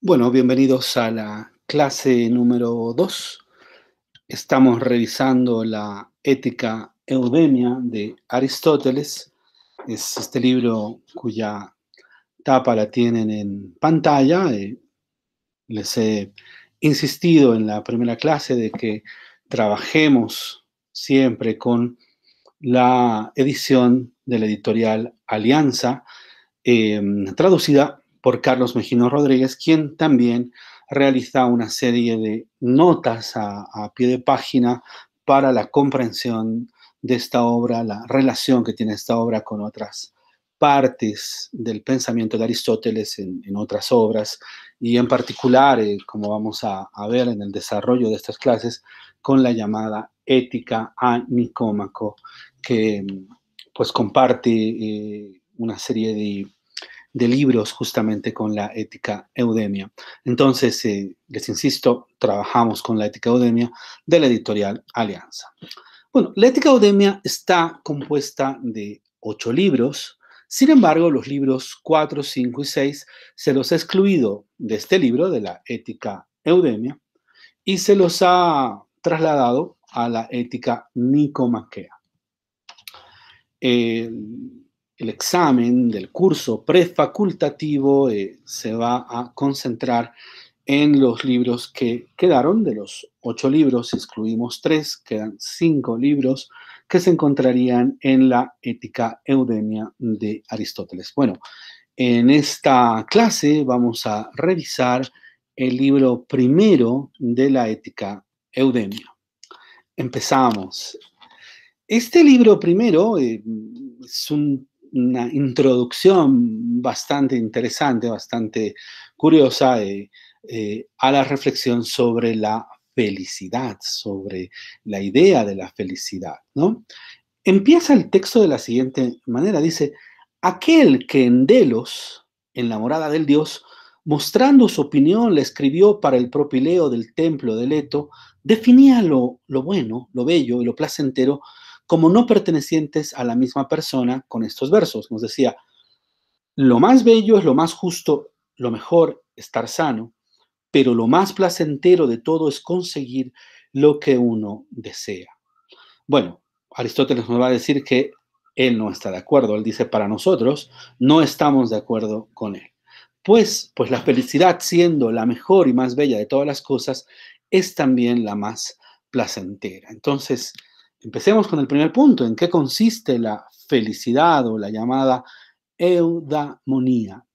Bueno, bienvenidos a la clase número 2. Estamos revisando la Ética Eudemia de Aristóteles. Es este libro cuya tapa la tienen en pantalla. Les he insistido en la primera clase de que trabajemos siempre con la edición de la editorial Alianza, traducida por Carlos Mejino Rodríguez, quien también realiza una serie de notas a pie de página para la comprensión de esta obra, la relación que tiene esta obra con otras partes del pensamiento de Aristóteles en otras obras, y en particular, como vamos a ver en el desarrollo de estas clases, con la llamada Ética a Nicómaco, que pues comparte una serie de libros justamente con la Ética Eudemia. Entonces, les insisto, trabajamos con la Ética Eudemia de la editorial Alianza. Bueno, la Ética Eudemia está compuesta de 8 libros. Sin embargo, los libros 4, 5 y 6 se los ha excluido de este libro, de la Ética Eudemia, y se los ha trasladado a la Ética Nicomaquea. El examen del curso prefacultativo se va a concentrar en los libros que quedaron. De los 8 libros excluimos 3, quedan 5 libros que se encontrarían en la Ética Eudemia de Aristóteles. Bueno, en esta clase vamos a revisar el libro primero de la Ética Eudemia. Empezamos. Este libro primero es una introducción bastante interesante, bastante curiosa, a la reflexión sobre la felicidad, sobre la idea de la felicidad, ¿no? Empieza el texto de la siguiente manera: dice: aquel que en Delos, en la morada del dios, mostrando su opinión, le escribió para el propileo del templo de Leto, definía lo bueno, lo bello y lo placentero como no pertenecientes a la misma persona con estos versos. Nos decía: lo más bello es lo más justo, lo mejor estar sano, pero lo más placentero de todo es conseguir lo que uno desea. Bueno, Aristóteles nos va a decir que él no está de acuerdo. Él dice: para nosotros no estamos de acuerdo con él. Pues la felicidad, siendo la mejor y más bella de todas las cosas, es también la más placentera. Entonces, empecemos con el primer punto: ¿en qué consiste la felicidad o la llamada eudamonía?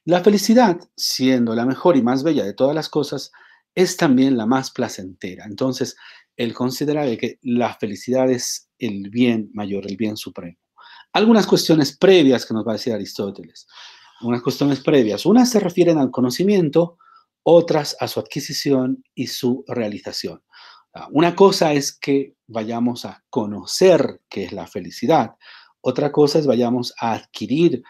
La felicidad, siendo la mejor y más bella de todas las cosas, es también la más placentera. Entonces, él considera de que la felicidad es el bien mayor, el bien supremo. Algunas cuestiones previas que nos va a decir Aristóteles. Unas cuestiones previas. Unas se refieren al conocimiento, otras a su adquisición y su realización. Una cosa es que vayamos a conocer qué es la felicidad. Otra cosa es vayamos a adquirir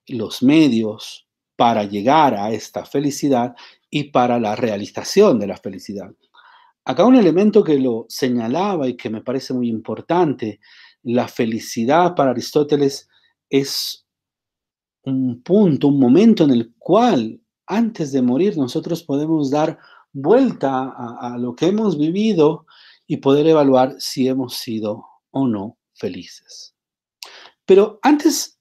los medios para llegar a esta felicidad y para la realización de la felicidad. Acá un elemento que lo señalaba y que me parece muy importante: la felicidad para Aristóteles es un punto, un momento en el cual antes de morir nosotros podemos dar vuelta a lo que hemos vivido y poder evaluar si hemos sido o no felices. Pero antes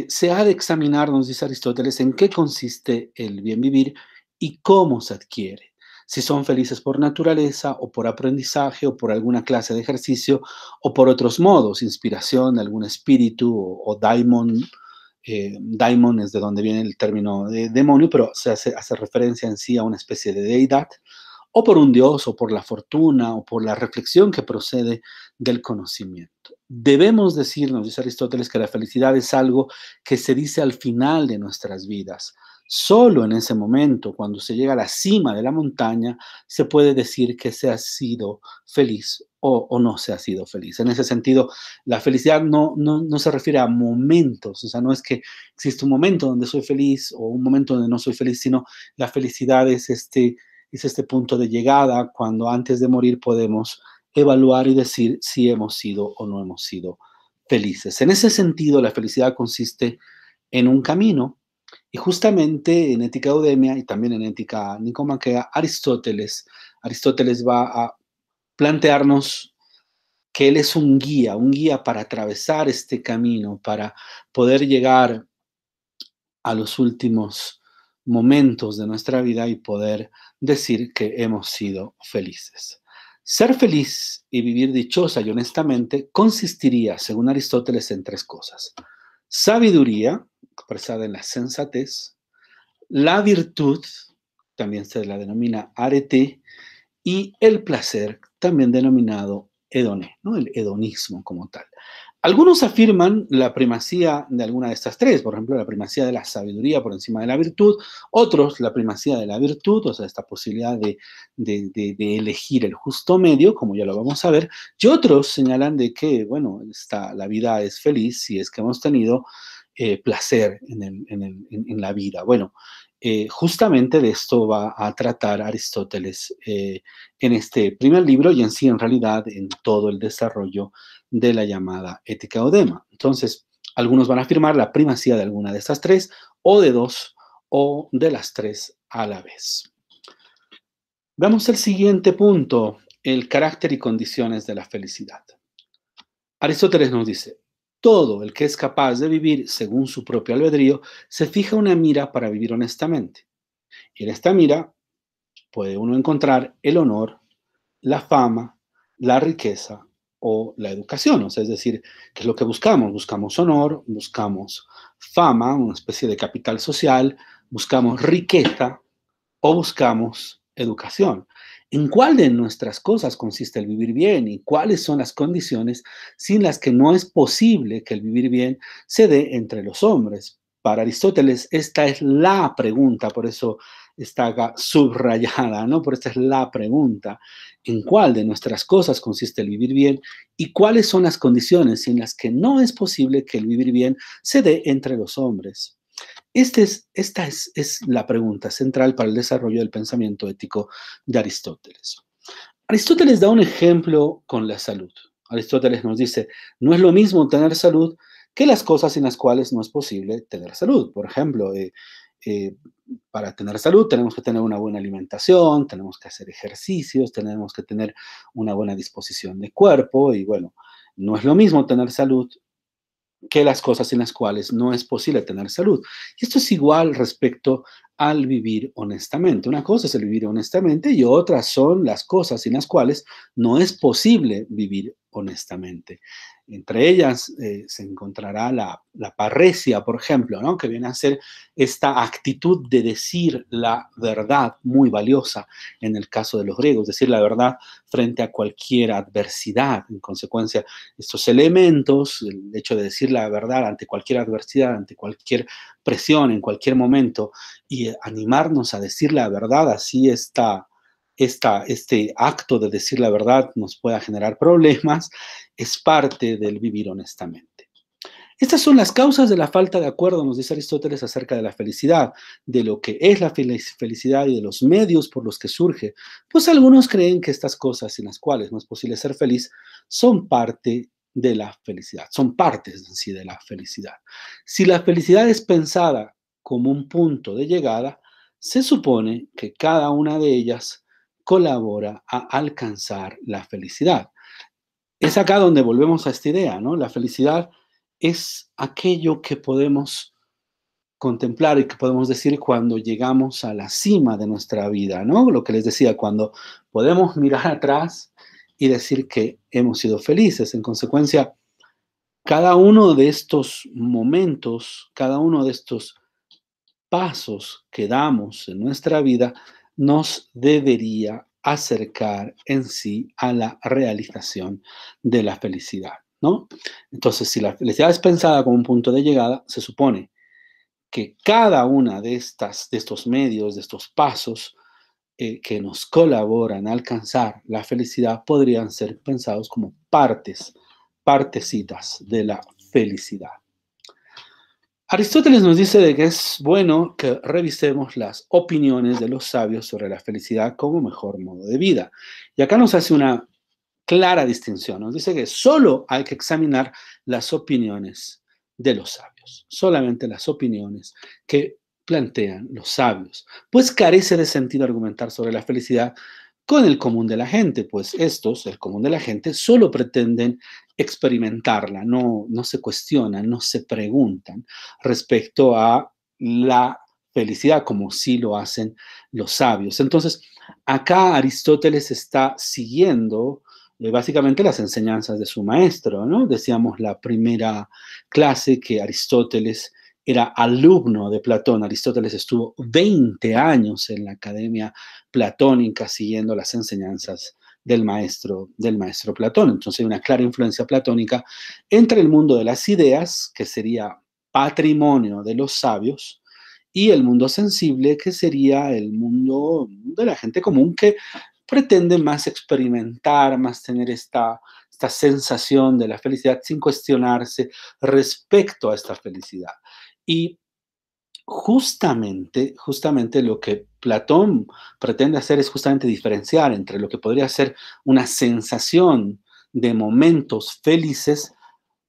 se ha de examinar, nos dice Aristóteles, en qué consiste el bien vivir y cómo se adquiere. Si son felices por naturaleza o por aprendizaje o por alguna clase de ejercicio o por otros modos, inspiración de algún espíritu o daimon. Daimon es de donde viene el término de demonio, pero se hace referencia en sí a una especie de deidad, o por un dios, o por la fortuna, o por la reflexión que procede del conocimiento. Debemos decir, nos dice Aristóteles, que la felicidad es algo que se dice al final de nuestras vidas. Solo en ese momento, cuando se llega a la cima de la montaña, se puede decir que se ha sido feliz o no se ha sido feliz. En ese sentido, la felicidad no se refiere a momentos, o sea, no es que existe un momento donde soy feliz o un momento donde no soy feliz, sino la felicidad es este punto de llegada cuando antes de morir podemos evaluar y decir si hemos sido o no hemos sido felices. En ese sentido, la felicidad consiste en un camino Y justamente en Ética Eudemia y también en Ética Nicomaquea, Aristóteles va a plantearnos que él es un guía para atravesar este camino, para poder llegar a los últimos momentos de nuestra vida y poder decir que hemos sido felices. Ser feliz y vivir dichosa y honestamente consistiría, según Aristóteles, en tres cosas. Sabiduría, expresada en la sensatez, la virtud, también se la denomina arete, y el placer, también denominado hedoné, ¿no? El hedonismo como tal. Algunos afirman la primacía de alguna de estas tres, por ejemplo, la primacía de la sabiduría por encima de la virtud, otros la primacía de la virtud, o sea, esta posibilidad de elegir el justo medio, como ya lo vamos a ver, y otros señalan de que, bueno, la vida es feliz si es que hemos tenido placer en la vida. Bueno, justamente de esto va a tratar Aristóteles en este primer libro y en sí, en realidad, en todo el desarrollo de la llamada Ética Eudema. Entonces, algunos van a afirmar la primacía de alguna de estas tres, o de dos, o de las tres a la vez. Veamos el siguiente punto, el carácter y condiciones de la felicidad. Aristóteles nos dice, todo el que es capaz de vivir según su propio albedrío se fija una mira para vivir honestamente. Y en esta mira puede uno encontrar el honor, la fama, la riqueza o la educación. O sea, es decir, ¿qué es lo que buscamos? Buscamos honor, buscamos fama, una especie de capital social, buscamos riqueza o buscamos educación. ¿En cuál de nuestras cosas consiste el vivir bien y cuáles son las condiciones sin las que no es posible que el vivir bien se dé entre los hombres? Para Aristóteles, esta es la pregunta, por eso está acá subrayada, ¿no? Por esta es la pregunta. ¿En cuál de nuestras cosas consiste el vivir bien y cuáles son las condiciones sin las que no es posible que el vivir bien se dé entre los hombres? Esta es la pregunta central para el desarrollo del pensamiento ético de Aristóteles. Aristóteles da un ejemplo con la salud. Aristóteles nos dice, no es lo mismo tener salud que las cosas sin las cuales no es posible tener salud. Por ejemplo, eh, para tener salud tenemos que tener una buena alimentación, tenemos que hacer ejercicios, tenemos que tener una buena disposición de cuerpo y bueno, no es lo mismo tener salud que las cosas en las cuales no es posible tener salud. Y esto es igual respecto al vivir honestamente. Una cosa es el vivir honestamente y otras son las cosas en las cuales no es posible vivir honestamente. Entre ellas se encontrará la parresia, por ejemplo, ¿no? Que viene a ser esta actitud de decir la verdad muy valiosa en el caso de los griegos, decir la verdad frente a cualquier adversidad. En consecuencia, estos elementos, el hecho de decir la verdad ante cualquier adversidad, ante cualquier presión, en cualquier momento, y animarnos a decir la verdad, así este acto de decir la verdad nos pueda generar problemas, es parte del vivir honestamente. Estas son las causas de la falta de acuerdo, nos dice Aristóteles, acerca de la felicidad, de lo que es la felicidad y de los medios por los que surge. Pues algunos creen que estas cosas sin las cuales no es posible ser feliz son parte de la felicidad, son partes en sí de la felicidad. Si la felicidad es pensada como un punto de llegada, se supone que cada una de ellas colabora a alcanzar la felicidad. Es acá donde volvemos a esta idea, ¿no? La felicidad es aquello que podemos contemplar y que podemos decir cuando llegamos a la cima de nuestra vida, ¿no? Lo que les decía, cuando podemos mirar atrás y decir que hemos sido felices. En consecuencia, cada uno de estos momentos, cada uno de estos pasos que damos en nuestra vida nos debería acercar en sí a la realización de la felicidad, ¿no? Entonces, si la felicidad es pensada como un punto de llegada, se supone que cada una de estos medios, de estos pasos que nos colaboran a alcanzar la felicidad, podrían ser pensados como partecitas de la felicidad. Aristóteles nos dice de que es bueno que revisemos las opiniones de los sabios sobre la felicidad como mejor modo de vida. Y acá nos hace una clara distinción. Nos dice que solo hay que examinar las opiniones de los sabios, solamente las opiniones que plantean los sabios, pues carece de sentido argumentar sobre la felicidad con el común de la gente, pues estos, el común de la gente, solo pretenden experimentarla, no se cuestionan, no se preguntan respecto a la felicidad como sí lo hacen los sabios. Entonces, acá Aristóteles está siguiendo básicamente las enseñanzas de su maestro, ¿no? Decíamos la primera clase que Aristóteles era alumno de Platón. Aristóteles estuvo 20 años en la academia platónica siguiendo las enseñanzas del maestro Platón. Entonces hay una clara influencia platónica entre el mundo de las ideas, que sería patrimonio de los sabios, y el mundo sensible, que sería el mundo de la gente común que pretende más experimentar, más tener esta sensación de la felicidad sin cuestionarse respecto a esta felicidad. Y justamente lo que Platón pretende hacer es justamente diferenciar entre lo que podría ser una sensación de momentos felices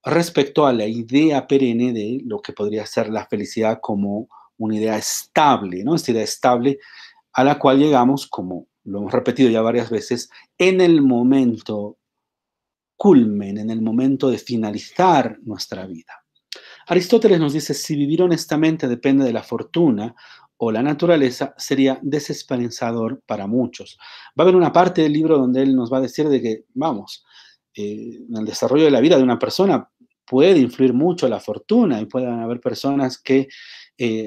respecto a la idea perenne de lo que podría ser la felicidad como una idea estable, ¿no? Esta idea estable a la cual llegamos, como lo hemos repetido ya varias veces, en el momento culmen, en el momento de finalizar nuestra vida. Aristóteles nos dice, si vivir honestamente depende de la fortuna o la naturaleza, sería desesperanzador para muchos. Va a haber una parte del libro donde él nos va a decir de que, vamos, en el desarrollo de la vida de una persona puede influir mucho la fortuna y pueden haber personas que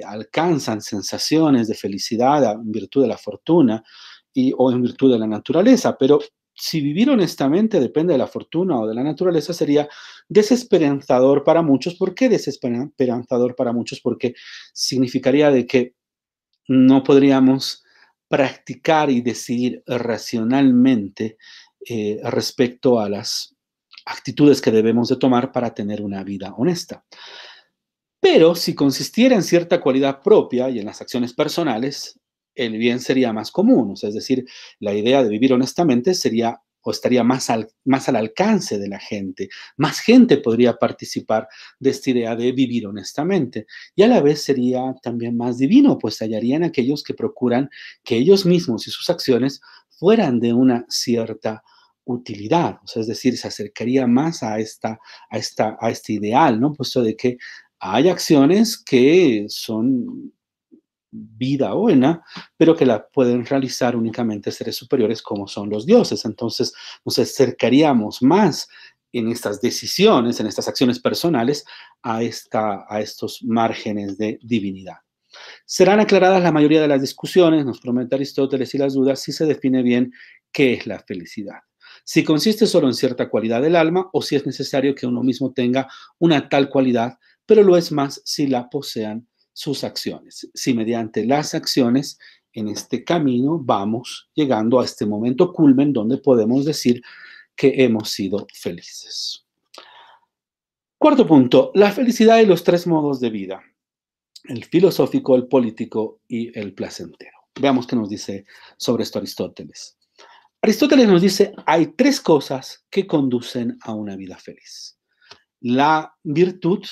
alcanzan sensaciones de felicidad en virtud de la fortuna o en virtud de la naturaleza, pero si vivir honestamente depende de la fortuna o de la naturaleza, sería desesperanzador para muchos. ¿Por qué desesperanzador para muchos? Porque significaría de que no podríamos practicar y decidir racionalmente respecto a las actitudes que debemos de tomar para tener una vida honesta. Pero si consistiera en cierta cualidad propia y en las acciones personales, el bien sería más común. O sea, es decir, la idea de vivir honestamente sería o estaría más al alcance de la gente. Más gente podría participar de esta idea de vivir honestamente. Y a la vez sería también más divino, pues hallarían aquellos que procuran que ellos mismos y sus acciones fueran de una cierta utilidad. O sea, es decir, se acercaría más a este ideal, ¿no? Puesto de que hay acciones que son vida buena, pero que la pueden realizar únicamente seres superiores como son los dioses. Entonces nos acercaríamos más en estas decisiones, en estas acciones personales, a estos márgenes de divinidad. Serán aclaradas la mayoría de las discusiones, nos promete Aristóteles, y las dudas si se define bien qué es la felicidad. Si consiste solo en cierta cualidad del alma o si es necesario que uno mismo tenga una tal cualidad, pero lo es más si la posean sus acciones. Si mediante las acciones en este camino vamos llegando a este momento culmen donde podemos decir que hemos sido felices. Cuarto punto, la felicidad y los tres modos de vida: el filosófico, el político y el placentero. Veamos qué nos dice sobre esto Aristóteles. Aristóteles nos dice, hay tres cosas que conducen a una vida feliz: la virtud,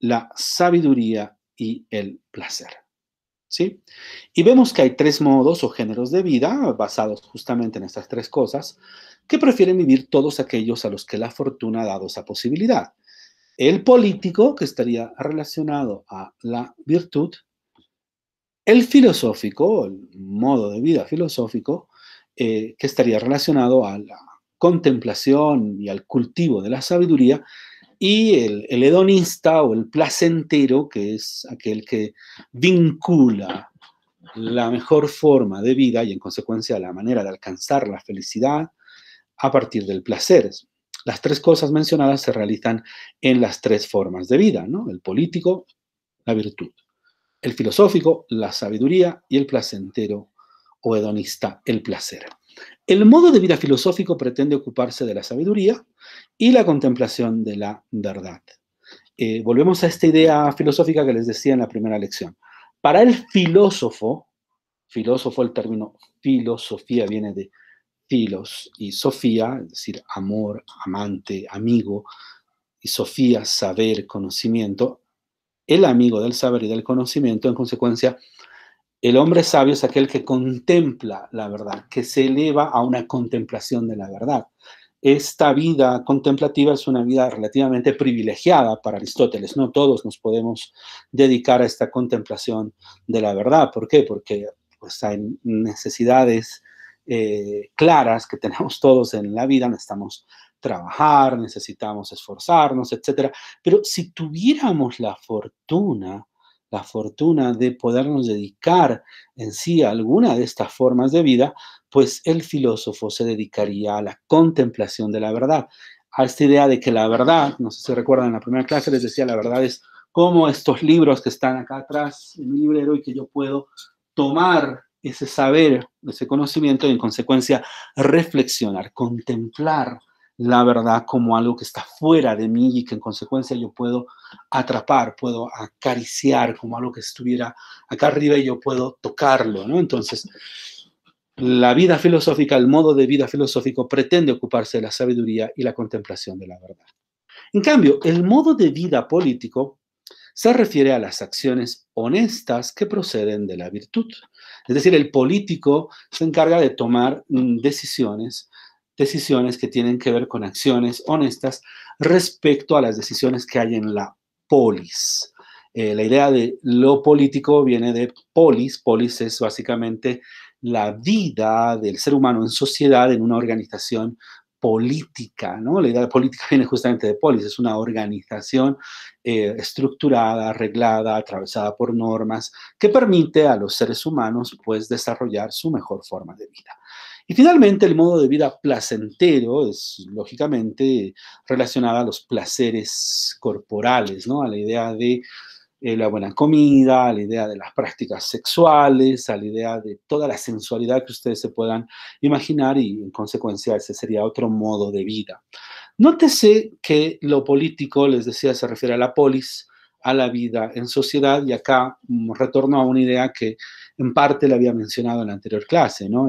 la sabiduría y el placer. ¿Sí? Y vemos que hay tres modos o géneros de vida basados justamente en estas tres cosas que prefieren vivir todos aquellos a los que la fortuna ha dado esa posibilidad. El político, que estaría relacionado a la virtud; el filosófico, el modo de vida filosófico, que estaría relacionado a la contemplación y al cultivo de la sabiduría; y el hedonista o el placentero, que es aquel que vincula la mejor forma de vida y en consecuencia la manera de alcanzar la felicidad a partir del placer. Las tres cosas mencionadas se realizan en las tres formas de vida, ¿no? El político, la virtud; el filosófico, la sabiduría; y el placentero o hedonista, el placer. El modo de vida filosófico pretende ocuparse de la sabiduría y la contemplación de la verdad. Volvemos a esta idea filosófica que les decía en la primera lección. Para el filósofo, el término filosofía viene de filos y sofía, es decir, amor, amante, amigo, y sofía, saber, conocimiento. el amigo del saber y del conocimiento. En consecuencia, el hombre sabio es aquel que contempla la verdad, que se eleva a una contemplación de la verdad. Esta vida contemplativa es una vida relativamente privilegiada para Aristóteles. No todos nos podemos dedicar a esta contemplación de la verdad. ¿Por qué? Porque pues, hay necesidades claras que tenemos todos en la vida. Necesitamos trabajar, necesitamos esforzarnos, etcétera. Pero si tuviéramos la fortuna de podernos dedicar en sí a alguna de estas formas de vida, pues el filósofo se dedicaría a la contemplación de la verdad, a esta idea de que la verdad, no sé si recuerdan en la primera clase, les decía, la verdad es como estos libros que están acá atrás en mi librero y que yo puedo tomar ese saber, ese conocimiento y en consecuencia reflexionar, contemplar la verdad como algo que está fuera de mí y que en consecuencia yo puedo atrapar, puedo acariciar como algo que estuviera acá arriba y yo puedo tocarlo, ¿no? Entonces, la vida filosófica, el modo de vida filosófico pretende ocuparse de la sabiduría y la contemplación de la verdad. En cambio, el modo de vida político se refiere a las acciones honestas que proceden de la virtud. Es decir, el político se encarga de tomar decisiones que tienen que ver con acciones honestas respecto a las decisiones que hay en la polis. La idea de lo político viene de polis. Polis es básicamente la vida del ser humano en sociedad, en una organización política, ¿no? La idea de política viene justamente de polis, es una organización estructurada, arreglada, atravesada por normas, que permite a los seres humanos, pues, desarrollar su mejor forma de vida. Y finalmente, el modo de vida placentero es, lógicamente, relacionado a los placeres corporales, ¿no? A la idea de la buena comida, a la idea de las prácticas sexuales, a la idea de toda la sensualidad que ustedes se puedan imaginar y en consecuencia ese sería otro modo de vida. Nótese que lo político, les decía, se refiere a la polis, a la vida en sociedad y acá retorno a una idea que en parte le había mencionado en la anterior clase, ¿no?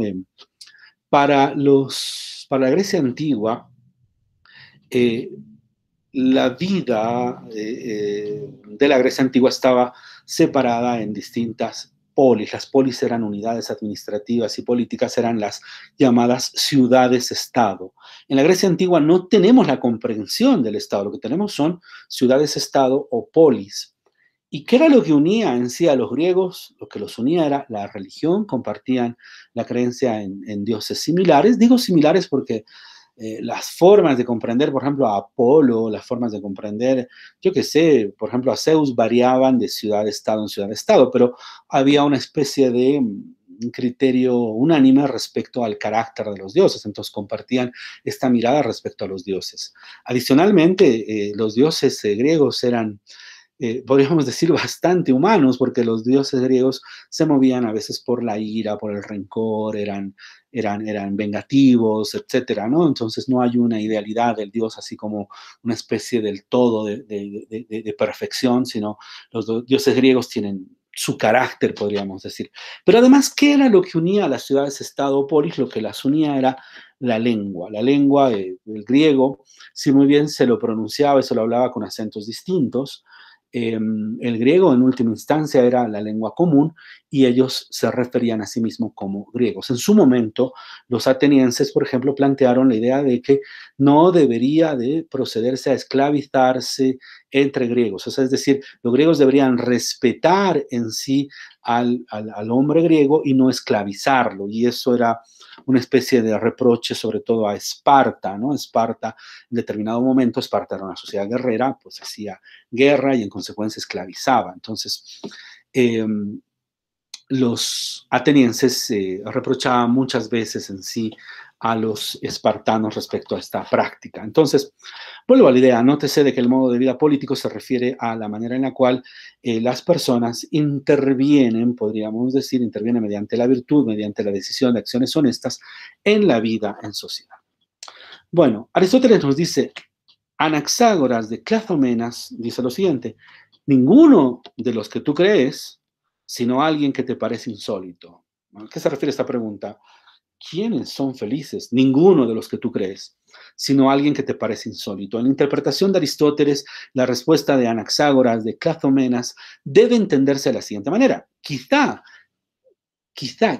Para la Grecia antigua, eh, la vida de la Grecia antigua estaba separada en distintas polis. Las polis eran unidades administrativas y políticas, eran las llamadas ciudades-estado. En la Grecia antigua no tenemos la comprensión del Estado, lo que tenemos son ciudades-estado o polis. ¿Y qué era lo que unía en sí a los griegos? Lo que los unía era la religión, compartían la creencia en dioses similares. Digo similares porque las formas de comprender, por ejemplo, a Apolo, las formas de comprender, yo qué sé, por ejemplo, a Zeus variaban de ciudad-estado en ciudad-estado, pero había una especie de un criterio unánime respecto al carácter de los dioses, entonces compartían esta mirada respecto a los dioses. Adicionalmente, los dioses griegos eran podríamos decir, bastante humanos, porque los dioses griegos se movían a veces por la ira, por el rencor, eran vengativos, etcétera, ¿no? Entonces no hay una idealidad del dios así como una especie del todo de perfección, sino los dioses griegos tienen su carácter, podríamos decir. Pero además, ¿qué era lo que unía a las ciudades-estado o polis? Lo que las unía era la lengua. La lengua, el griego, si muy bien se lo pronunciaba y se lo hablaba con acentos distintos, el griego en última instancia era la lengua común y ellos se referían a sí mismos como griegos. En su momento, los atenienses, por ejemplo, plantearon la idea de que no debería de procederse a esclavizarse entre griegos. O sea, es decir, los griegos deberían respetar en sí al hombre griego y no esclavizarlo. Y eso era una especie de reproche sobre todo a Esparta, ¿no? Esparta, en determinado momento, Esparta era una sociedad guerrera, pues hacía guerra y en consecuencia esclavizaba. Entonces, eh, los atenienses reprochaban muchas veces en sí a los espartanos respecto a esta práctica. Entonces, vuelvo a la idea, nótese de que el modo de vida político se refiere a la manera en la cual las personas intervienen, podríamos decir, intervienen mediante la virtud, mediante la decisión de acciones honestas en la vida en sociedad. Bueno, Aristóteles nos dice, Anaxágoras de Clazomenas dice lo siguiente, ninguno de los que tú crees, sino alguien que te parece insólito. ¿A qué se refiere esta pregunta? ¿quiénes son felices? Ninguno de los que tú crees, sino alguien que te parece insólito. En la interpretación de Aristóteles, la respuesta de Anaxágoras, de Clazomenas, debe entenderse de la siguiente manera. Quizá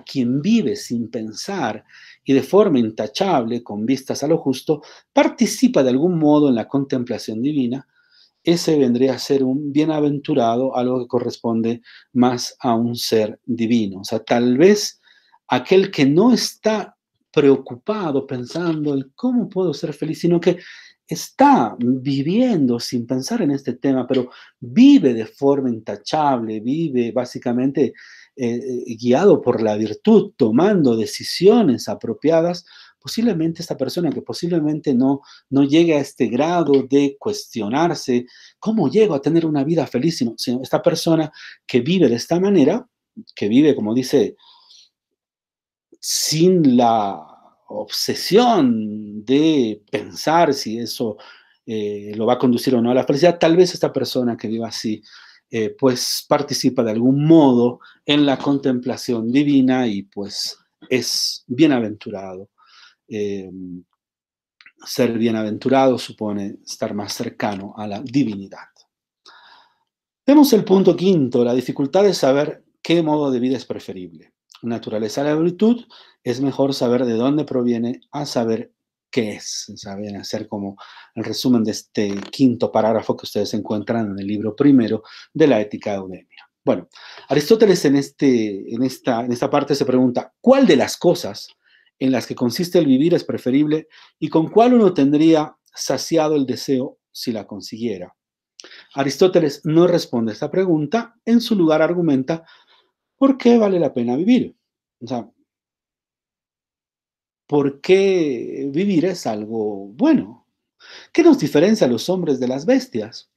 quien vive sin pensar y de forma intachable, con vistas a lo justo, participa de algún modo en la contemplación divina. Ese vendría a ser un bienaventurado, algo que corresponde más a un ser divino. O sea, tal vez aquel que no está preocupado pensando en cómo puedo ser feliz, sino que está viviendo sin pensar en este tema, pero vive de forma intachable, vive básicamente guiado por la virtud, tomando decisiones apropiadas. Posiblemente esta persona que posiblemente no llegue a este grado de cuestionarse cómo llego a tener una vida feliz, sino esta persona que vive de esta manera, que vive, como dice, sin la obsesión de pensar si eso lo va a conducir o no a la felicidad, tal vez esta persona que viva así, pues participa de algún modo en la contemplación divina y pues es bienaventurado. Eh, Ser bienaventurado supone estar más cercano a la divinidad. Vemos el punto quinto, la dificultad de saber qué modo de vida es preferible. Naturaleza de la virtud, es mejor saber de dónde proviene a saber qué es. Saben hacer como el resumen de este quinto parágrafo que ustedes encuentran en el libro primero de la Ética de Eudemia. Bueno, Aristóteles en esta parte se pregunta, ¿cuál de las cosas en las que consiste el vivir es preferible y con cuál uno tendría saciado el deseo si la consiguiera? Aristóteles no responde a esta pregunta, en su lugar argumenta por qué vale la pena vivir. O sea, ¿por qué vivir es algo bueno? ¿Qué nos diferencia a los hombres de las bestias?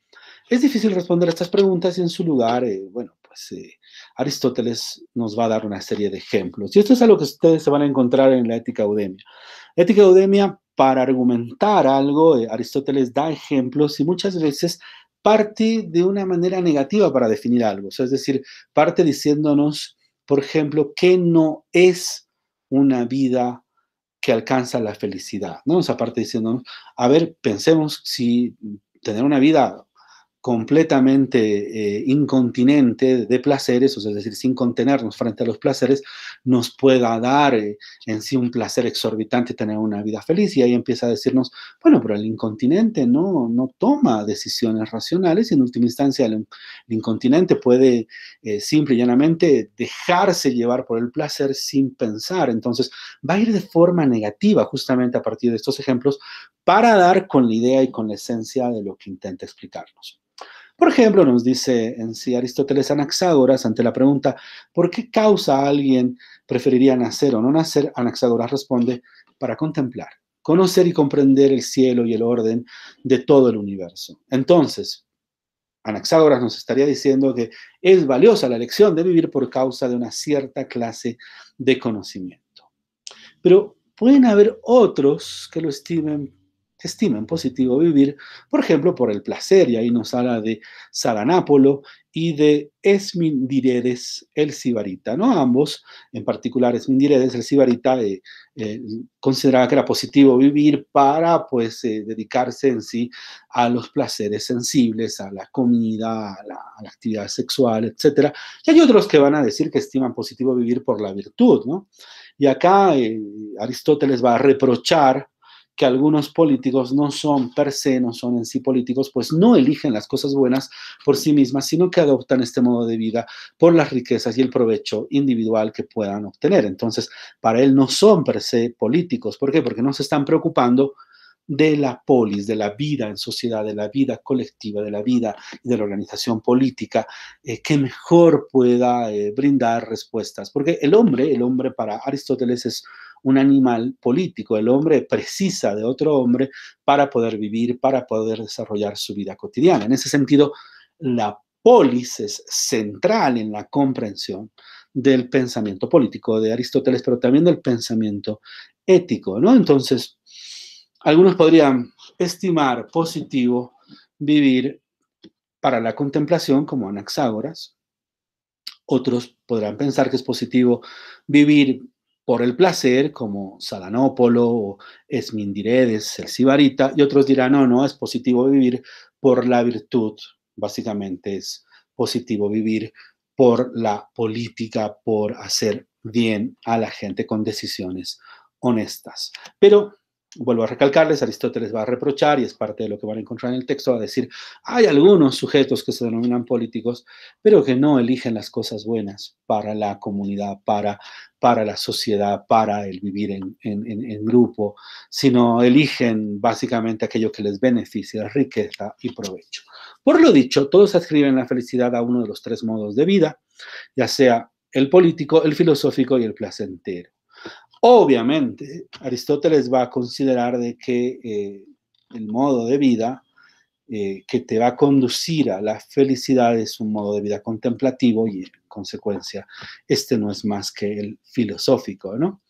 Es difícil responder a estas preguntas y en su lugar, Aristóteles nos va a dar una serie de ejemplos. Y esto es algo que ustedes se van a encontrar en la Ética Eudemia. La Ética Eudemia, para argumentar algo, Aristóteles da ejemplos y muchas veces parte de una manera negativa para definir algo. O sea, es decir, parte diciéndonos, por ejemplo, que no es una vida que alcanza la felicidad, ¿no? O sea, parte diciéndonos, a ver, pensemos si tener una vida completamente incontinente de placeres, o sea, es decir, sin contenernos frente a los placeres, nos pueda dar en sí un placer exorbitante tener una vida feliz. Y ahí empieza a decirnos, bueno, pero el incontinente no toma decisiones racionales y en última instancia el incontinente puede simple y llanamente dejarse llevar por el placer sin pensar. Entonces, va a ir de forma negativa justamente a partir de estos ejemplos para dar con la idea y con la esencia de lo que intenta explicarnos. Por ejemplo, nos dice en sí Aristóteles Anaxágoras ante la pregunta ¿por qué causa alguien preferiría nacer o no nacer? Anaxágoras responde para contemplar, conocer y comprender el cielo y el orden de todo el universo. Entonces, Anaxágoras nos estaría diciendo que es valiosa la elección de vivir por causa de una cierta clase de conocimiento. Pero pueden haber otros que estimen positivo vivir, por ejemplo, por el placer, y ahí nos habla de Saranápolo y de Esmindiredes el Sibarita, ¿no? Ambos, en particular Esmindiredes el Sibarita, consideraba que era positivo vivir para, pues, dedicarse en sí a los placeres sensibles, a la comida, a la actividad sexual, etcétera. Y hay otros que van a decir que estiman positivo vivir por la virtud, ¿no? Y acá Aristóteles va a reprochar que algunos políticos no son per se, no son en sí políticos, pues no eligen las cosas buenas por sí mismas, sino que adoptan este modo de vida por las riquezas y el provecho individual que puedan obtener. Entonces, para él no son per se políticos. ¿Por qué? Porque no se están preocupando de la polis, de la vida en sociedad, de la vida colectiva, de la vida y de la organización política, que mejor pueda brindar respuestas. Porque el hombre para Aristóteles es un animal político, el hombre precisa de otro hombre para poder vivir, para poder desarrollar su vida cotidiana. En ese sentido, la polis es central en la comprensión del pensamiento político de Aristóteles, pero también del pensamiento ético, ¿no? Entonces, algunos podrían estimar positivo vivir para la contemplación como Anaxágoras, otros podrán pensar que es positivo vivir por el placer, como Salanópolo o Esmindirides, el Sibarita, y otros dirán, no, no, es positivo vivir por la virtud, básicamente es positivo vivir por la política, por hacer bien a la gente con decisiones honestas. Pero vuelvo a recalcarles, Aristóteles va a reprochar, y es parte de lo que van a encontrar en el texto, va a decir, hay algunos sujetos que se denominan políticos, pero que no eligen las cosas buenas para la comunidad, para la sociedad, para el vivir en grupo, sino eligen básicamente aquello que les beneficia, riqueza y provecho. Por lo dicho, todos ascriben la felicidad a uno de los tres modos de vida, ya sea el político, el filosófico y el placentero. Obviamente, Aristóteles va a considerar de que el modo de vida que te va a conducir a la felicidad es un modo de vida contemplativo y en consecuencia este no es más que el filosófico, ¿no?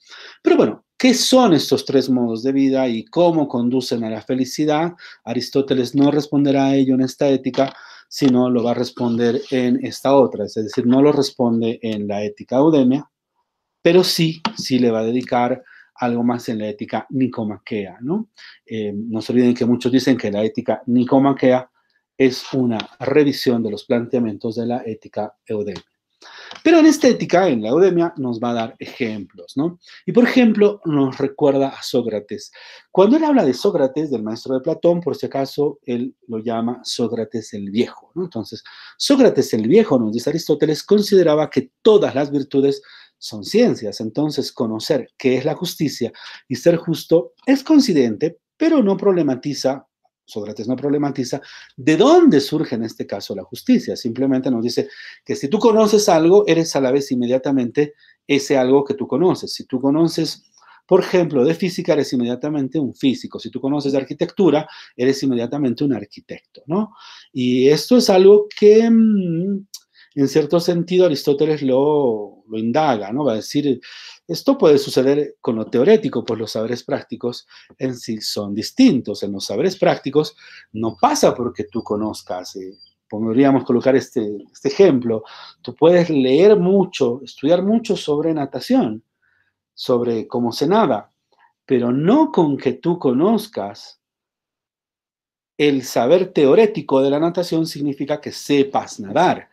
Pero bueno, ¿qué son estos tres modos de vida y cómo conducen a la felicidad? Aristóteles no responderá a ello en esta ética, sino lo va a responder en esta otra, es decir, no lo responde en la ética Eudemia, pero sí le va a dedicar algo más en la ética nicomaquea, ¿no? No se olviden que muchos dicen que la ética nicomaquea es una revisión de los planteamientos de la ética eudemia. Pero en esta ética, en la eudemia, nos va a dar ejemplos, ¿no? Y por ejemplo, nos recuerda a Sócrates. Cuando él habla de Sócrates, del maestro de Platón, por si acaso, él lo llama Sócrates el Viejo, ¿no? Entonces, Sócrates el Viejo, nos dice Aristóteles, consideraba que todas las virtudes son ciencias. Entonces, conocer qué es la justicia y ser justo es coincidente, pero no problematiza, Sócrates no problematiza, de dónde surge en este caso la justicia. Simplemente nos dice que si tú conoces algo, eres a la vez inmediatamente ese algo que tú conoces. Si tú conoces, por ejemplo, de física, eres inmediatamente un físico. Si tú conoces de arquitectura, eres inmediatamente un arquitecto, ¿no? Y esto es algo que en cierto sentido Aristóteles lo indaga, ¿no? Va a decir, esto puede suceder con lo teórico, pues los saberes prácticos en sí son distintos. En los saberes prácticos no pasa porque tú conozcas, podríamos colocar este ejemplo, tú puedes leer mucho, estudiar mucho sobre natación, sobre cómo se nada, pero no con que tú conozcas el saber teórico de la natación significa que sepas nadar.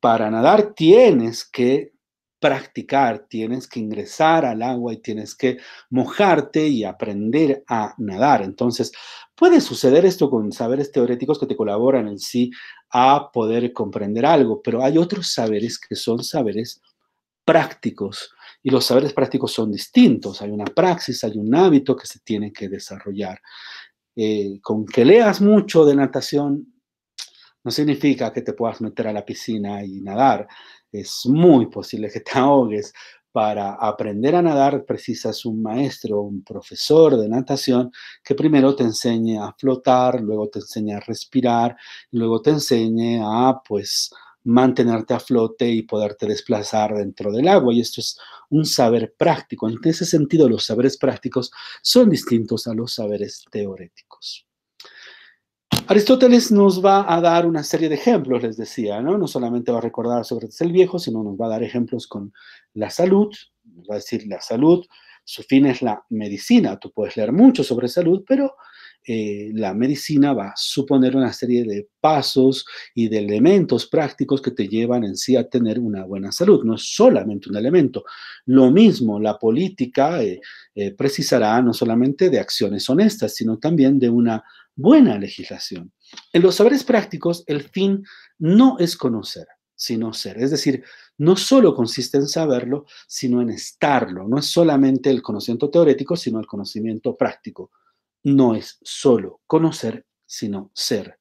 Para nadar tienes que practicar, tienes que ingresar al agua y tienes que mojarte y aprender a nadar. Entonces, puede suceder esto con saberes teóricos que te colaboran en sí a poder comprender algo, pero hay otros saberes que son saberes prácticos y los saberes prácticos son distintos. Hay una praxis, hay un hábito que se tiene que desarrollar. Con que leas mucho de natación no significa que te puedas meter a la piscina y nadar. Es muy posible que te ahogues. Para aprender a nadar precisas un maestro, un profesor de natación que primero te enseñe a flotar, luego te enseñe a respirar, luego te enseñe a, pues, mantenerte a flote y poderte desplazar dentro del agua. Y esto es un saber práctico. En ese sentido, los saberes prácticos son distintos a los saberes teóricos. Aristóteles nos va a dar una serie de ejemplos, les decía, ¿no? No solamente va a recordar a Sócrates el Viejo, sino nos va a dar ejemplos con la salud, nos va a decir la salud, su fin es la medicina. Tú puedes leer mucho sobre salud, pero la medicina va a suponer una serie de pasos y de elementos prácticos que te llevan en sí a tener una buena salud. No es solamente un elemento. Lo mismo, la política precisará no solamente de acciones honestas, sino también de una buena legislación. En los saberes prácticos, el fin no es conocer, sino ser. Es decir, no solo consiste en saberlo, sino en estarlo. No es solamente el conocimiento teórico, sino el conocimiento práctico. No es solo conocer, sino ser.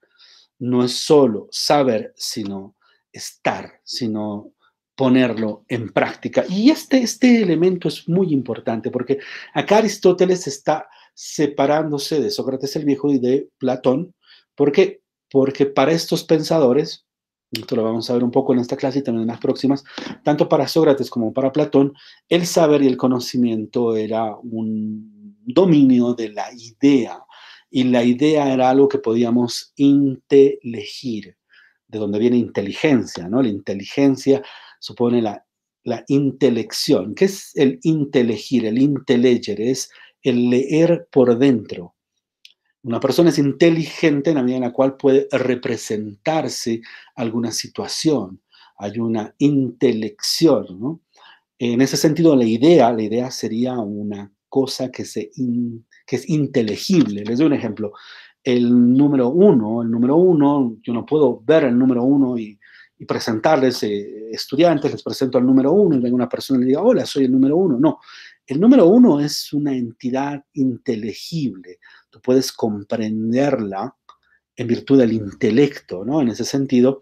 No es solo saber, sino estar, sino ponerlo en práctica. Y este elemento es muy importante porque acá Aristóteles está separándose de Sócrates el Viejo y de Platón. ¿Por qué? Porque para estos pensadores, esto lo vamos a ver un poco en esta clase y también en las próximas, tanto para Sócrates como para Platón, el saber y el conocimiento era un dominio de la idea, y la idea era algo que podíamos intelegir, de donde viene inteligencia, ¿no? La inteligencia supone la intelección. ¿Qué es el intelegir? El intelegere es el leer por dentro. Una persona es inteligente en la medida en la cual puede representarse alguna situación. Hay una intelección, ¿no? En ese sentido, la idea sería una cosa que es inteligible. Les doy un ejemplo. El número uno, yo no puedo ver el número uno y presentarles estudiantes, les presento al número uno y venga una persona y le diga, hola, soy el número uno. No, el número uno es una entidad inteligible. Tú puedes comprenderla en virtud del intelecto, ¿no? En ese sentido,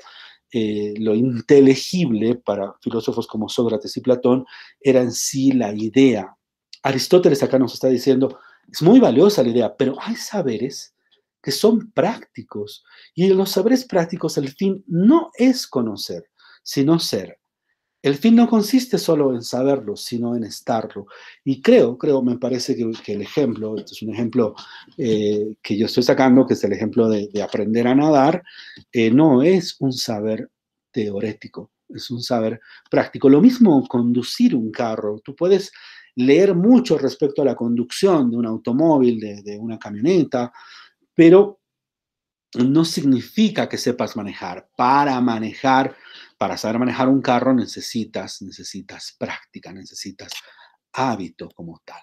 lo inteligible para filósofos como Sócrates y Platón era en sí la idea. Aristóteles acá nos está diciendo, es muy valiosa la idea, pero hay saberes que son prácticos. Y en los saberes prácticos el fin no es conocer, sino ser. El fin no consiste solo en saberlo, sino en estarlo. Y me parece que el ejemplo, este es un ejemplo que yo estoy sacando, que es el ejemplo de aprender a nadar, no es un saber teórico, es un saber práctico. Lo mismo conducir un carro. Tú puedes leer mucho respecto a la conducción de un automóvil, de una camioneta, pero no significa que sepas manejar. Para saber manejar un carro necesitas práctica, necesitas hábito como tal.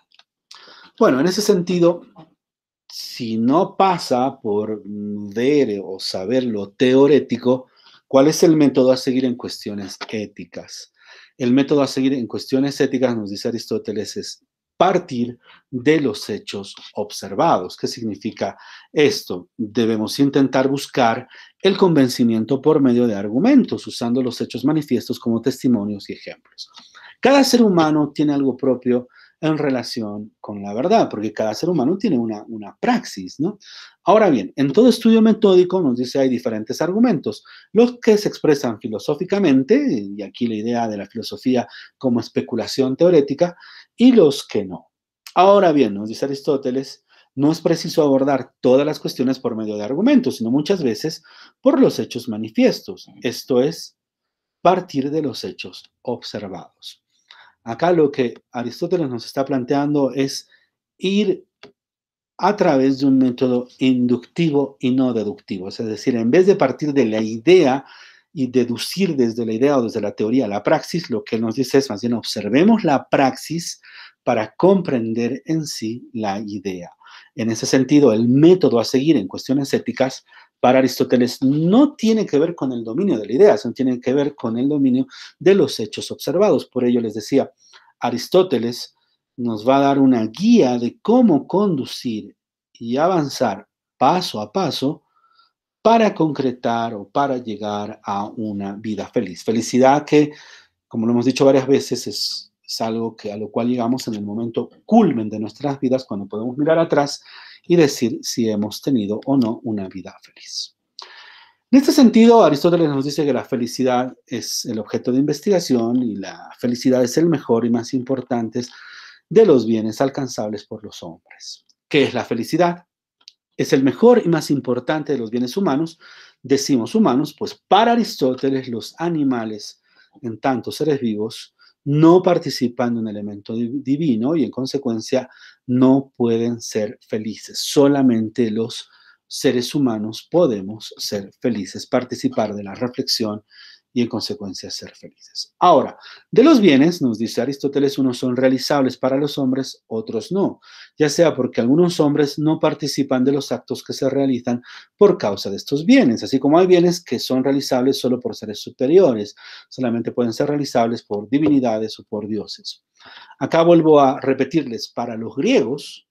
Bueno, en ese sentido, si no pasa por ver o saber lo teórico, ¿cuál es el método a seguir en cuestiones éticas? El método a seguir en cuestiones éticas, nos dice Aristóteles, es partir de los hechos observados. ¿Qué significa esto? Debemos intentar buscar el convencimiento por medio de argumentos, usando los hechos manifiestos como testimonios y ejemplos. Cada ser humano tiene algo propio en relación con la verdad, porque cada ser humano tiene una praxis, ¿no? Ahora bien, en todo estudio metódico nos dice hay diferentes argumentos, los que se expresan filosóficamente, y aquí la idea de la filosofía como especulación teórica, y los que no. Ahora bien, nos dice Aristóteles, no es preciso abordar todas las cuestiones por medio de argumentos, sino muchas veces por los hechos manifiestos, esto es, partir de los hechos observados. Acá lo que Aristóteles nos está planteando es ir a través de un método inductivo y no deductivo. Es decir, en vez de partir de la idea y deducir desde la idea o desde la teoría la praxis, lo que él nos dice es más bien observemos la praxis para comprender en sí la idea. En ese sentido, el método a seguir en cuestiones éticas para Aristóteles no tiene que ver con el dominio de la idea, sino tiene que ver con el dominio de los hechos observados. Por ello les decía, Aristóteles nos va a dar una guía de cómo conducir y avanzar paso a paso para concretar o para llegar a una vida feliz. Felicidad que, como lo hemos dicho varias veces, es algo a lo cual llegamos en el momento culmen de nuestras vidas, cuando podemos mirar atrás y decir si hemos tenido o no una vida feliz. En este sentido, Aristóteles nos dice que la felicidad es el objeto de investigación y la felicidad es el mejor y más importante de los bienes alcanzables por los hombres. ¿Qué es la felicidad? Es el mejor y más importante de los bienes humanos. Decimos humanos, pues para Aristóteles los animales, en tanto seres vivos, no participan de un elemento divino y en consecuencia no pueden ser felices. Solamente los seres humanos podemos ser felices, participar de la reflexión y en consecuencia ser felices. Ahora, de los bienes, nos dice Aristóteles, unos son realizables para los hombres, otros no, ya sea porque algunos hombres no participan de los actos que se realizan por causa de estos bienes, así como hay bienes que son realizables solo por seres superiores, solamente pueden ser realizables por divinidades o por dioses. Acá vuelvo a repetirles, para los griegos,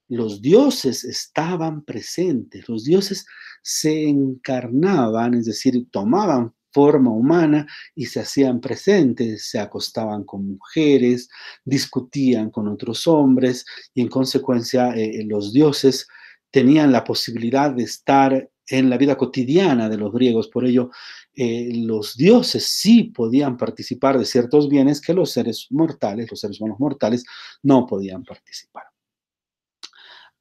los dioses estaban presentes, los dioses se encarnaban, es decir, tomaban forma humana y se hacían presentes, se acostaban con mujeres, discutían con otros hombres y en consecuencia los dioses tenían la posibilidad de estar en la vida cotidiana de los griegos. Por ello, los dioses sí podían participar de ciertos bienes que los seres mortales, los seres humanos mortales, no podían participar.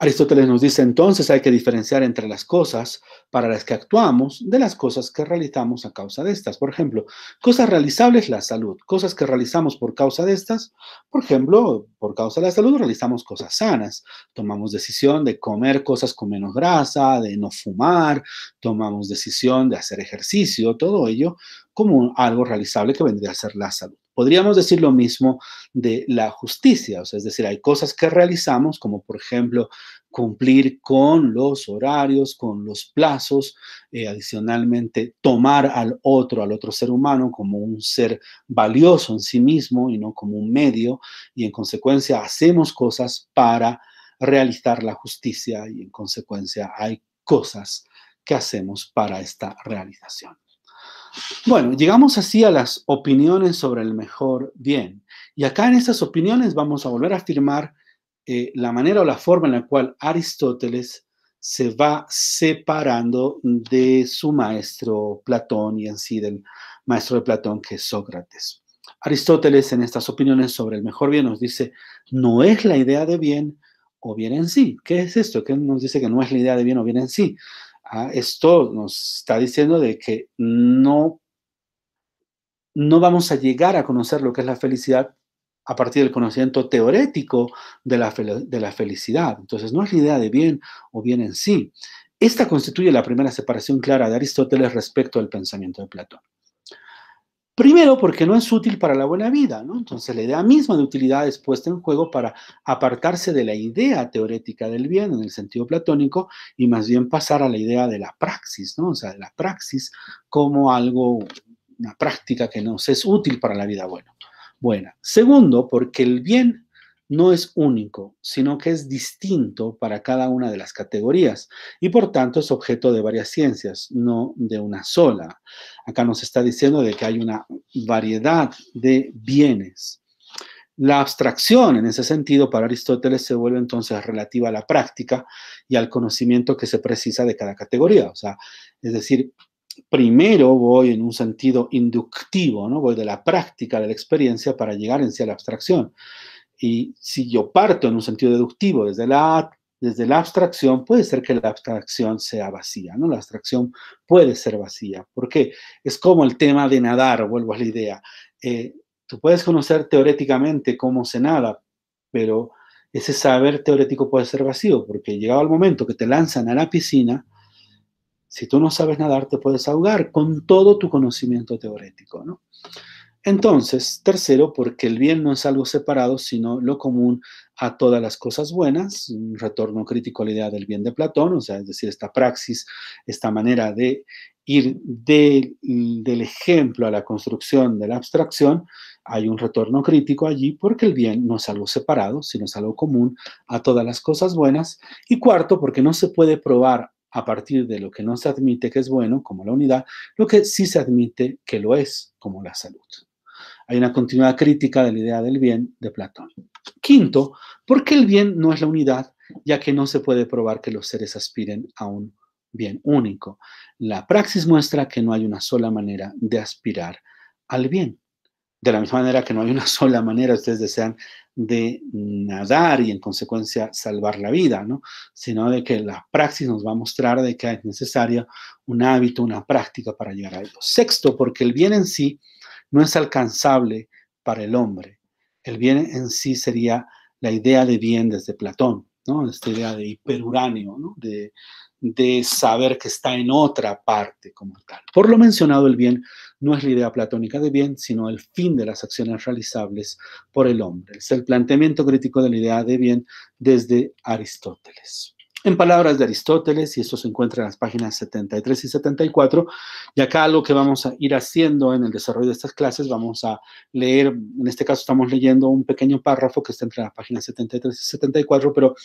Aristóteles nos dice entonces hay que diferenciar entre las cosas para las que actuamos de las cosas que realizamos a causa de estas. Por ejemplo, cosas realizables, la salud. Cosas que realizamos por causa de estas, por ejemplo, por causa de la salud realizamos cosas sanas. Tomamos decisión de comer cosas con menos grasa, de no fumar, tomamos decisión de hacer ejercicio, todo ello como algo realizable que vendría a ser la salud. Podríamos decir lo mismo de la justicia, o sea, es decir, hay cosas que realizamos, como por ejemplo cumplir con los horarios, con los plazos, adicionalmente tomar al otro ser humano como un ser valioso en sí mismo y no como un medio, y en consecuencia hacemos cosas para realizar la justicia y en consecuencia hay cosas que hacemos para esta realización. Bueno, llegamos así a las opiniones sobre el mejor bien. Y acá en estas opiniones vamos a volver a afirmar la manera o la forma en la cual Aristóteles se va separando de su maestro Platón y en sí del maestro de Platón que es Sócrates. Aristóteles en estas opiniones sobre el mejor bien nos dice, no es la idea de bien o bien en sí. ¿Qué es esto? ¿Qué nos dice que no es la idea de bien o bien en sí? Esto nos está diciendo de que no vamos a llegar a conocer lo que es la felicidad a partir del conocimiento teorético de la felicidad. Entonces, no es la idea de bien o bien en sí. Esta constituye la primera separación clara de Aristóteles respecto al pensamiento de Platón. Primero, porque no es útil para la buena vida, ¿no? Entonces, la idea misma de utilidad es puesta en juego para apartarse de la idea teórica del bien en el sentido platónico y más bien pasar a la idea de la praxis, ¿no? O sea, de la praxis como algo, una práctica que nos es útil para la vida buena. Segundo, porque el bien no es único, sino que es distinto para cada una de las categorías y por tanto es objeto de varias ciencias, no de una sola. Acá nos está diciendo de que hay una variedad de bienes. La abstracción, en ese sentido, para Aristóteles se vuelve entonces relativa a la práctica y al conocimiento que se precisa de cada categoría. O sea, es decir, primero voy en un sentido inductivo, ¿no? Voy de la práctica, de la experiencia para llegar en sí a la abstracción. Y si yo parto en un sentido deductivo desde la abstracción, puede ser que la abstracción sea vacía, ¿no? La abstracción puede ser vacía. ¿Por qué? Es como el tema de nadar, vuelvo a la idea. Tú puedes conocer teóricamente cómo se nada, pero ese saber teórico puede ser vacío, porque llegado el momento que te lanzan a la piscina, si tú no sabes nadar, te puedes ahogar con todo tu conocimiento teórico, ¿no? Entonces, tercero, porque el bien no es algo separado, sino lo común a todas las cosas buenas, un retorno crítico a la idea del bien de Platón, o sea, es decir, esta praxis, esta manera de ir del ejemplo a la construcción de la abstracción, hay un retorno crítico allí porque el bien no es algo separado, sino es algo común a todas las cosas buenas. Y cuarto, porque no se puede probar a partir de lo que no se admite que es bueno, como la unidad, lo que sí se admite que lo es, como la salud. Hay una continuada crítica de la idea del bien de Platón. Quinto, porque el bien no es la unidad, ya que no se puede probar que los seres aspiren a un bien único. La praxis muestra que no hay una sola manera de aspirar al bien. De la misma manera que no hay una sola manera, ustedes desean, de nadar y en consecuencia salvar la vida, ¿no? Sino de que la praxis nos va a mostrar de que es necesaria un hábito, una práctica para llegar a ello. Sexto, porque el bien en sí no es alcanzable para el hombre. El bien en sí sería la idea de bien desde Platón, ¿no? Esta idea de hiperuráneo, ¿no? De saber que está en otra parte como tal. Por lo mencionado, el bien no es la idea platónica de bien, sino el fin de las acciones realizables por el hombre. Es el planteamiento crítico de la idea de bien desde Aristóteles. En palabras de Aristóteles, y esto se encuentra en las páginas 73 y 74, y acá lo que vamos a ir haciendo en el desarrollo de estas clases, vamos a leer, en este caso estamos leyendo un pequeño párrafo que está entre las páginas 73 y 74, pero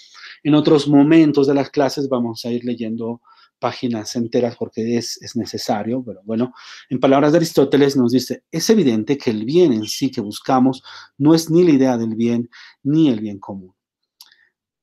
en otros momentos de las clases vamos a ir leyendo páginas enteras porque es necesario, pero bueno, en palabras de Aristóteles nos dice, es evidente que el bien en sí que buscamos no es ni la idea del bien ni el bien común.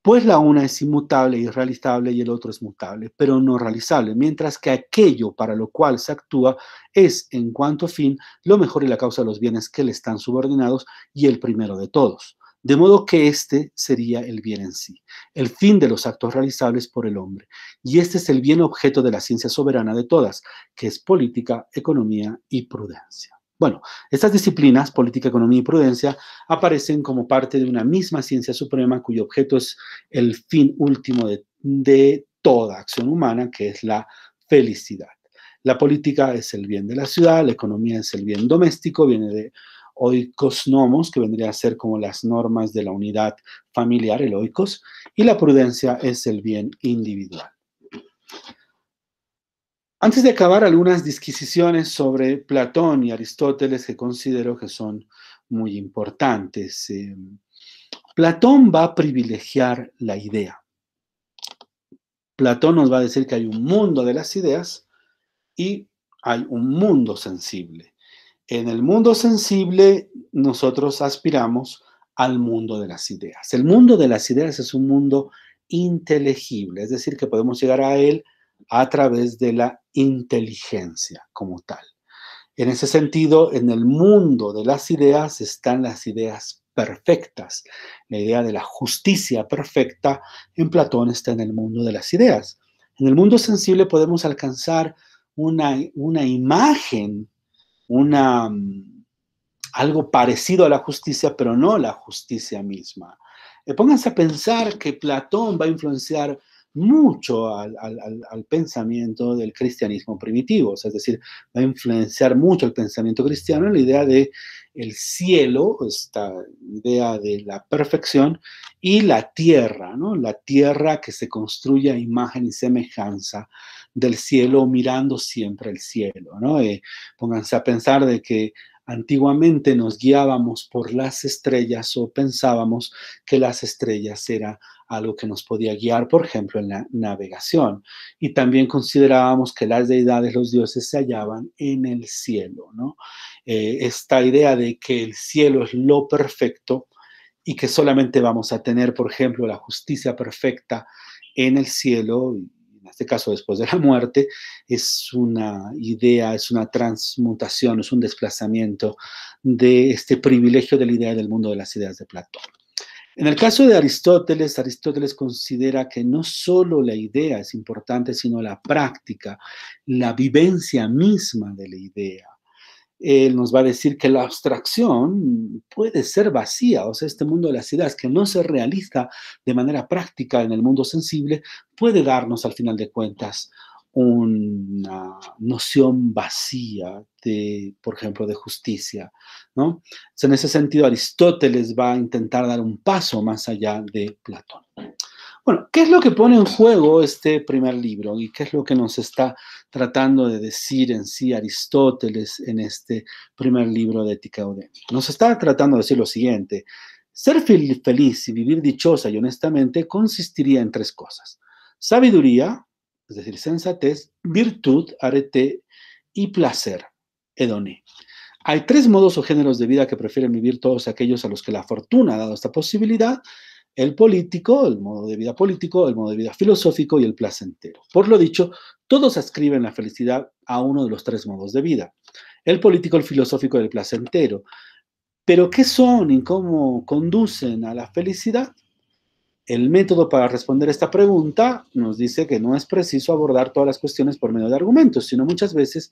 Pues la una es inmutable y realizable y el otro es mutable, pero no realizable, mientras que aquello para lo cual se actúa es, en cuanto fin, lo mejor y la causa de los bienes que le están subordinados y el primero de todos. de modo que este sería el bien en sí, el fin de los actos realizables por el hombre. Y este es el bien objeto de la ciencia soberana de todas, que es política, economía y prudencia. Bueno, estas disciplinas, política, economía y prudencia, aparecen como parte de una misma ciencia suprema cuyo objeto es el fin último de toda acción humana, que es la felicidad. La política es el bien de la ciudad, la economía es el bien doméstico, viene de oikos nomos, que vendría a ser como las normas de la unidad familiar, el oikos, y la prudencia es el bien individual. Antes de acabar, algunas disquisiciones sobre Platón y Aristóteles que considero que son muy importantes. Platón va a privilegiar la idea. Platón nos va a decir que hay un mundo de las ideas y hay un mundo sensible. En el mundo sensible, nosotros aspiramos al mundo de las ideas. El mundo de las ideas es un mundo inteligible, es decir, que podemos llegar a él a través de la inteligencia como tal. En ese sentido, en el mundo de las ideas están las ideas perfectas. La idea de la justicia perfecta en Platón está en el mundo de las ideas. En el mundo sensible podemos alcanzar una imagen, una, algo parecido a la justicia, pero no la justicia misma. Pónganse a pensar que Platón va a influenciar mucho al pensamiento del cristianismo primitivo, o sea, es decir, va a influenciar mucho el pensamiento cristiano en la idea de el cielo, esta idea de la perfección, y la tierra, ¿no? La tierra que se construye a imagen y semejanza del cielo, mirando siempre el cielo, ¿no? Pónganse a pensar de que antiguamente nos guiábamos por las estrellas o pensábamos que las estrellas era algo que nos podía guiar, por ejemplo, en la navegación. Y también considerábamos que las deidades, los dioses, se hallaban en el cielo, ¿no? Esta idea de que el cielo es lo perfecto y que solamente vamos a tener, por ejemplo, la justicia perfecta en el cielo, en este caso después de la muerte, es una idea, es una transmutación, es un desplazamiento de este privilegio de la idea del mundo de las ideas de Platón. En el caso de Aristóteles, Aristóteles considera que no solo la idea es importante, sino la práctica, la vivencia misma de la idea. Él nos va a decir que la abstracción puede ser vacía, o sea, este mundo de las ideas que no se realiza de manera práctica en el mundo sensible, puede darnos al final de cuentas una noción vacía de, por ejemplo, de justicia, ¿no? Entonces, en ese sentido, Aristóteles va a intentar dar un paso más allá de Platón. Bueno, ¿qué es lo que pone en juego este primer libro y qué es lo que nos está tratando de decir en sí Aristóteles en este primer libro de Ética Eudemia? Nos está tratando de decir lo siguiente: ser feliz y vivir dichosa y honestamente consistiría en tres cosas: sabiduría, es decir, sensatez; virtud, arete; y placer, edoné. Hay tres modos o géneros de vida que prefieren vivir todos aquellos a los que la fortuna ha dado esta posibilidad: el político, el modo de vida político, el modo de vida filosófico y el placentero. Por lo dicho, todos ascriben la felicidad a uno de los tres modos de vida: el político, el filosófico y el placentero. Pero ¿qué son y cómo conducen a la felicidad? El método para responder esta pregunta nos dice que no es preciso abordar todas las cuestiones por medio de argumentos, sino muchas veces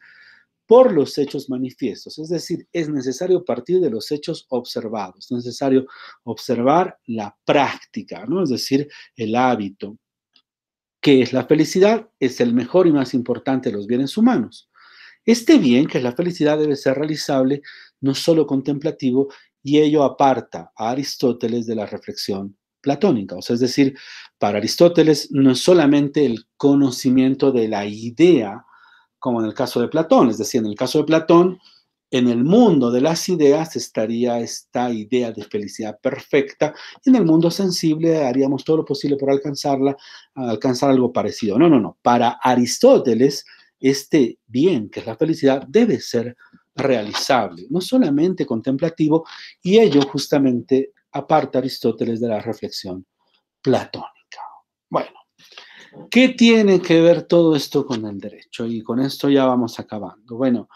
por los hechos manifiestos. Es decir, es necesario partir de los hechos observados, es necesario observar la práctica, ¿no? Es decir, el hábito. ¿Qué es la felicidad? Es el mejor y más importante de los bienes humanos. Este bien, que es la felicidad, debe ser realizable, no solo contemplativo, y ello aparta a Aristóteles de la reflexión platónica. O sea, es decir, para Aristóteles no es solamente el conocimiento de la idea, como en el caso de Platón. Es decir, en el caso de Platón, en el mundo de las ideas estaría esta idea de felicidad perfecta, y en el mundo sensible haríamos todo lo posible por alcanzarla, alcanzar algo parecido. No, no, no. Para Aristóteles, este bien, que es la felicidad, debe ser realizable, no solamente contemplativo, y ello justamente aparta a Aristóteles de la reflexión platónica. Bueno, ¿qué tiene que ver todo esto con el derecho? Y con esto ya vamos acabando. Bueno,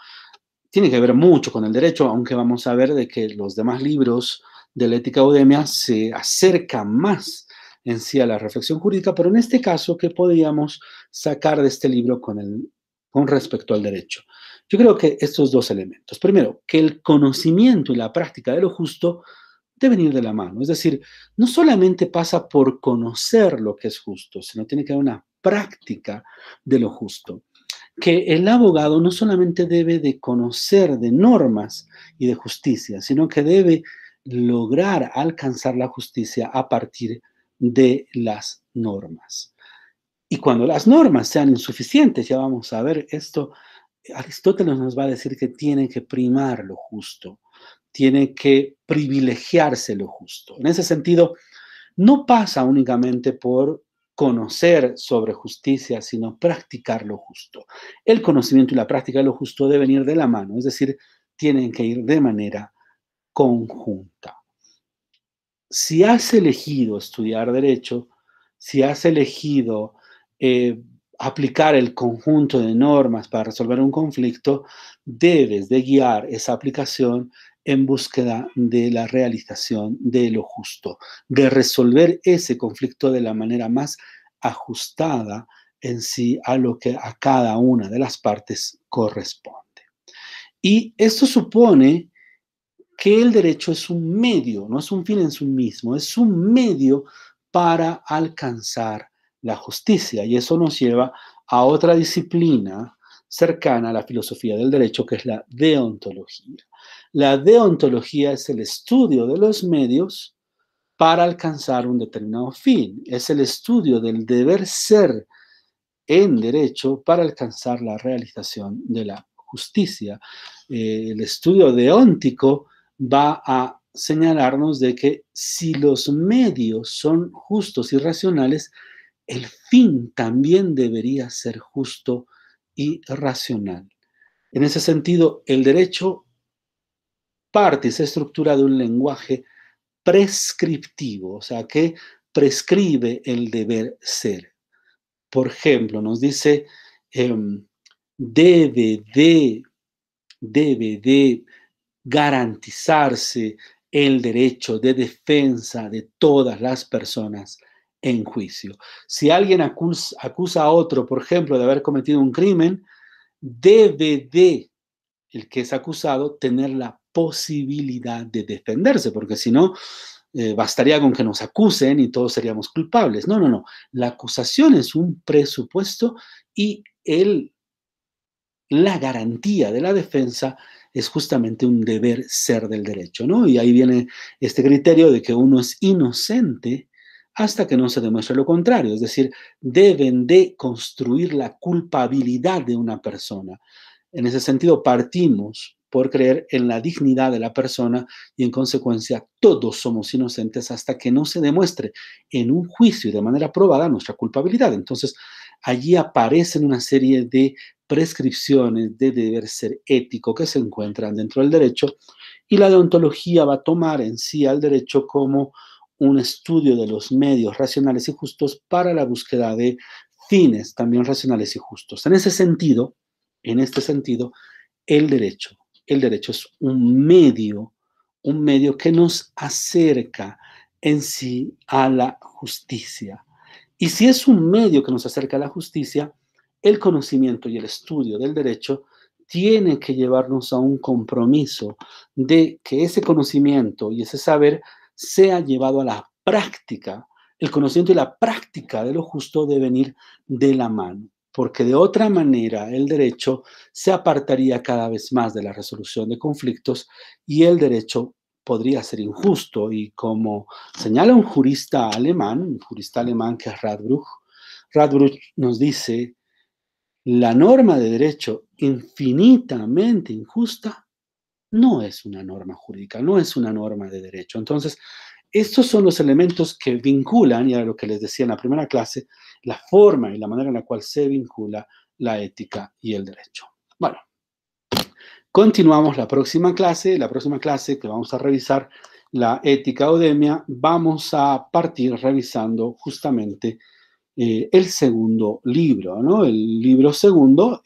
tiene que ver mucho con el derecho, aunque vamos a ver de que los demás libros de la Ética Eudemia se acerca más en sí a la reflexión jurídica, pero en este caso, ¿qué podríamos sacar de este libro con respecto al derecho? Yo creo que estos dos elementos. Primero, que el conocimiento y la práctica de lo justo deben ir de la mano. Es decir, no solamente pasa por conocer lo que es justo, sino tiene que haber una práctica de lo justo. Que el abogado no solamente debe de conocer de normas y de justicia, sino que debe lograr alcanzar la justicia a partir de las normas. Y cuando las normas sean insuficientes, ya vamos a ver esto, Aristóteles nos va a decir que tiene que primar lo justo, tiene que privilegiarse lo justo. En ese sentido, no pasa únicamente por conocer sobre justicia, sino practicar lo justo. El conocimiento y la práctica de lo justo deben ir de la mano, es decir, tienen que ir de manera conjunta. Si has elegido estudiar derecho, si has elegido aplicar el conjunto de normas para resolver un conflicto, debes de guiar esa aplicación en búsqueda de la realización de lo justo, de resolver ese conflicto de la manera más ajustada en sí a lo que a cada una de las partes corresponde. Y esto supone que el derecho es un medio, no es un fin en sí mismo, es un medio para alcanzar la justicia. Y eso nos lleva a otra disciplina cercana a la filosofía del derecho, que es la deontología. La deontología es el estudio de los medios para alcanzar un determinado fin. Es el estudio del deber ser en derecho para alcanzar la realización de la justicia. El estudio deóntico va a señalarnos de que si los medios son justos y racionales, el fin también debería ser justo y racional. En ese sentido, el derecho parte y se estructura de un lenguaje prescriptivo, o sea, que prescribe el deber ser. Por ejemplo, nos dice, em, debe de, debe de garantizarse el derecho de defensa de todas las personas en juicio. Si alguien acusa a otro, por ejemplo, de haber cometido un crimen, debe de el que es acusado tener la posibilidad de defenderse, porque si no, bastaría con que nos acusen y todos seríamos culpables. No, no, no. La acusación es un presupuesto y la garantía de la defensa es justamente un deber ser del derecho, ¿no? Y ahí viene este criterio de que uno es inocente hasta que no se demuestre lo contrario, es decir, deben de construir la culpabilidad de una persona. En ese sentido, partimos por creer en la dignidad de la persona y en consecuencia todos somos inocentes hasta que no se demuestre en un juicio y de manera probada nuestra culpabilidad. Entonces, allí aparecen una serie de prescripciones de deber ser ético que se encuentran dentro del derecho y la deontología va a tomar en sí al derecho como un estudio de los medios racionales y justos para la búsqueda de fines también racionales y justos. En este sentido, el derecho, el derecho es un medio que nos acerca en sí a la justicia. Y si es un medio que nos acerca a la justicia, el conocimiento y el estudio del derecho tiene que llevarnos a un compromiso de que ese conocimiento y ese saber sea llevado a la práctica. El conocimiento y la práctica de lo justo deben ir de la mano, porque de otra manera el derecho se apartaría cada vez más de la resolución de conflictos y el derecho podría ser injusto. Y como señala un jurista alemán que es Radbruch, Radbruch nos dice, la norma de derecho infinitamente injusta no es una norma jurídica, no es una norma de derecho. Entonces, estos son los elementos que vinculan, y era lo que les decía en la primera clase, la forma y la manera en la cual se vincula la ética y el derecho. Bueno, continuamos la próxima clase que vamos a revisar la ética Eudemia, vamos a partir revisando justamente el segundo libro, ¿no? El libro segundo,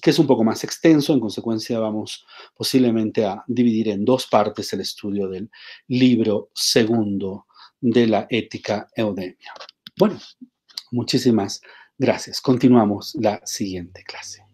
que es un poco más extenso. En consecuencia, vamos posiblemente a dividir en dos partes el estudio del libro segundo de la Ética Eudemia. Bueno, muchísimas gracias. Continuamos la siguiente clase.